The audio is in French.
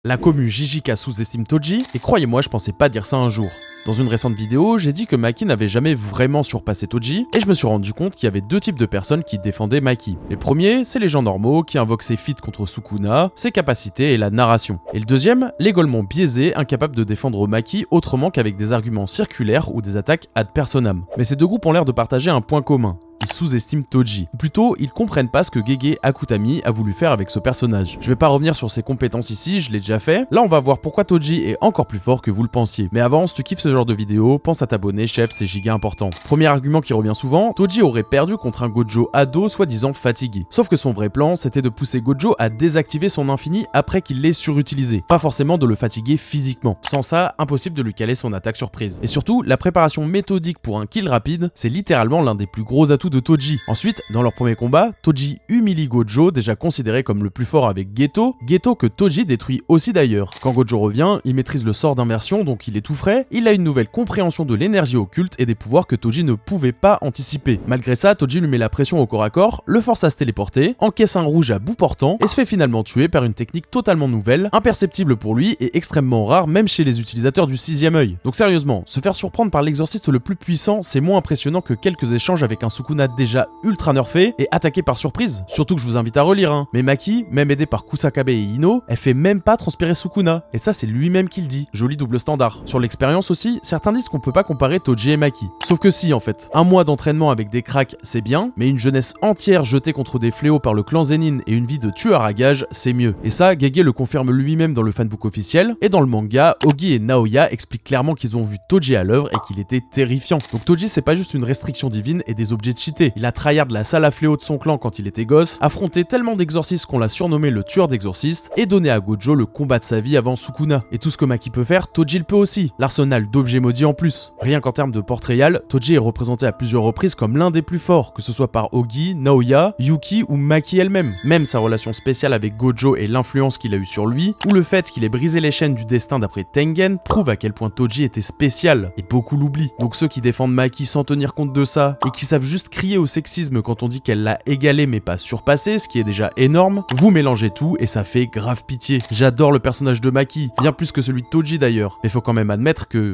La commu Jijika sous-estime Toji, et croyez-moi, je pensais pas dire ça un jour. Dans une récente vidéo, j'ai dit que Maki n'avait jamais vraiment surpassé Toji, et je me suis rendu compte qu'il y avait deux types de personnes qui défendaient Maki. Les premiers, c'est les gens normaux qui invoquent ses feats contre Sukuna, ses capacités et la narration. Et le deuxième, les golemons biaisés, incapables de défendre Maki autrement qu'avec des arguments circulaires ou des attaques ad personam. Mais ces deux groupes ont l'air de partager un point commun. Ils sous-estiment Toji. Ou plutôt, ils comprennent pas ce que Gege Akutami a voulu faire avec ce personnage. Je vais pas revenir sur ses compétences ici, je l'ai déjà fait. Là, on va voir pourquoi Toji est encore plus fort que vous le pensiez. Mais avant, si tu kiffes ce genre de vidéo, pense à t'abonner, chef, c'est giga important. Premier argument qui revient souvent, Toji aurait perdu contre un Gojo ado soi-disant fatigué. Sauf que son vrai plan, c'était de pousser Gojo à désactiver son infini après qu'il l'ait surutilisé. Pas forcément de le fatiguer physiquement. Sans ça, impossible de lui caler son attaque surprise. Et surtout, la préparation méthodique pour un kill rapide, c'est littéralement l'un des plus gros atouts de Toji. Ensuite, dans leur premier combat, Toji humilie Gojo, déjà considéré comme le plus fort avec Geto que Toji détruit aussi d'ailleurs. Quand Gojo revient, il maîtrise le sort d'inversion, donc il est tout frais, il a une nouvelle compréhension de l'énergie occulte et des pouvoirs que Toji ne pouvait pas anticiper. Malgré ça, Toji lui met la pression au corps à corps, le force à se téléporter, encaisse un rouge à bout portant et se fait finalement tuer par une technique totalement nouvelle, imperceptible pour lui et extrêmement rare même chez les utilisateurs du sixième œil. Donc sérieusement, se faire surprendre par l'exorciste le plus puissant, c'est moins impressionnant que quelques échanges avec un Sukuna déjà ultra nerfé et attaqué par surprise. Surtout que je vous invite à relire, hein. Mais Maki, même aidée par Kusakabe et Ino, elle fait même pas transpirer Sukuna. Et ça, c'est lui-même qui le dit. Joli double standard. Sur l'expérience aussi, certains disent qu'on peut pas comparer Toji et Maki. Sauf que si, en fait. Un mois d'entraînement avec des cracks, c'est bien, mais une jeunesse entière jetée contre des fléaux par le clan Zenin et une vie de tueur à gages, c'est mieux. Et ça, Gege le confirme lui-même dans le fanbook officiel, et dans le manga, Ogi et Naoya expliquent clairement qu'ils ont vu Toji à l'œuvre et qu'il était terrifiant. Donc Toji, c'est pas juste une restriction divine et des objets cheatés. Il a tryhard la salle à fléau de son clan quand il était gosse, affronté tellement d'exorcistes qu'on l'a surnommé le tueur d'exorcistes, et donné à Gojo le combat de sa vie avant Sukuna. Et tout ce que Maki peut faire, Toji le peut aussi. L'arsenal d'objets maudits en plus. Rien qu'en termes de portrayal, Toji est représenté à plusieurs reprises comme l'un des plus forts, que ce soit par Ogi, Naoya, Yuki ou Maki elle-même. Même sa relation spéciale avec Gojo et l'influence qu'il a eue sur lui, ou le fait qu'il ait brisé les chaînes du destin d'après Tengen, prouve à quel point Toji était spécial, et beaucoup l'oublient. Donc ceux qui défendent Maki sans tenir compte de ça, et qui savent juste crier au sexisme quand on dit qu'elle l'a égalé mais pas surpassé, ce qui est déjà énorme, vous mélangez tout et ça fait grave pitié. J'adore le personnage de Maki, bien plus que celui de Toji d'ailleurs, mais faut quand même admettre que